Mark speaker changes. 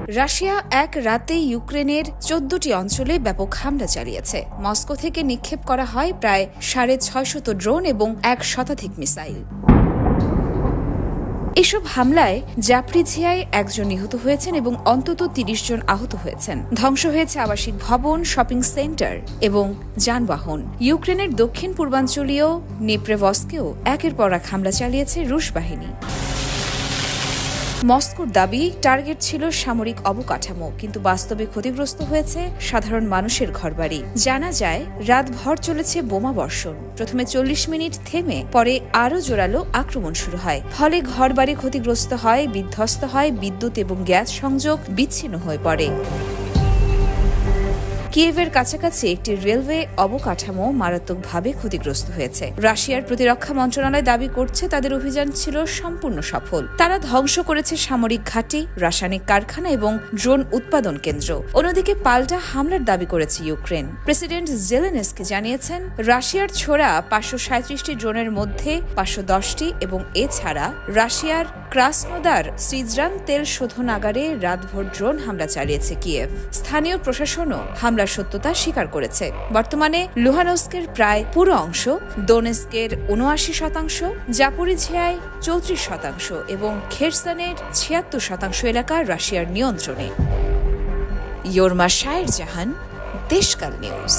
Speaker 1: Russia এক রাতে ইউক্রেনের 14টি অঞ্চলে ব্যাপক হামলা চালিয়েছে। মস্কো থেকে নিক্ষেপ করা হয় প্রায় 650 ড্রোন এবং 1 শতাধিক মিসাইল। এসব হামলায় জাপরিঝিয়ায় একজন নিহত হয়েছেন এবং অন্তত 30 জন আহত হয়েছেন। ধ্বংস হয়েছে আবাসিক ভবন, শপিং সেন্টার এবং যানবাহন। ইউক্রেনের দক্ষিণ পূর্বাঞ্চলীয় নেপ্রেভস্কেও একের পর এক হামলা চালিয়েছে রুশ বাহিনী। মস্কোর দাবি টার্গেট ছিল সামরিক অবকাঠামো, কিন্তু বাস্তবে ক্ষতিগ্রস্ত হয়েছে সাধারণ মানুষের ঘরবাড়ি। জানা যায় রাতভর চলেছে বোমা বর্ষণ। প্রথমে 40 মিনিট থেমে পরে আরও জোরালো আক্রমণ শুরু হয়। ফলে ঘরবাড়ি ক্ষতিগ্রস্ত হয়, বিধ্বস্ত হয়, বিদ্যুৎ এবং গ্যাস সংযোগ বিচ্ছিন্ন হয়ে পড়ে। কিয়েভের কাছাকাছি একটি রেলওয়ে অবকাঠামো মারাত্মকভাবে ক্ষতিগ্রস্ত হয়েছে। রাশিয়ার প্রতিরক্ষা মন্ত্রণালয় দাবি করছে তাদের অভিযান ছিল সম্পূর্ণ সফল। তারা ধ্বংস করেছে সামরিক ঘাঁটি, রাসায়নিক কারখানা এবং ড্রোন উৎপাদন কেন্দ্র। অন্যদিকে পাল্টা হামলার দাবি করেছে ইউক্রেন। প্রেসিডেন্ট জেলেনস্কি জানিয়েছেন, রাশিয়ার ছোড়া 537টি ড্রোনের মধ্যে 510টি এবং এছাড়া রাশিয়ার ক্রাসনোদার সিজরান তেল শোধনাগারে রাতভর ড্রোন হামলা চালিয়েছে কিয়েভ। স্থানীয় প্রশাসনও হামলার সত্যতা স্বীকার করেছে। বর্তমানে লুহানস্কের প্রায় পুরো অংশ, দোনেস্কের 79%, জাপরিঝিয়ায় 34% এবং খেরসনের 76% এলাকা রাশিয়ার নিয়ন্ত্রণে। ইয়োরমা শায়ের জাহান, দেশকাল নিউজ।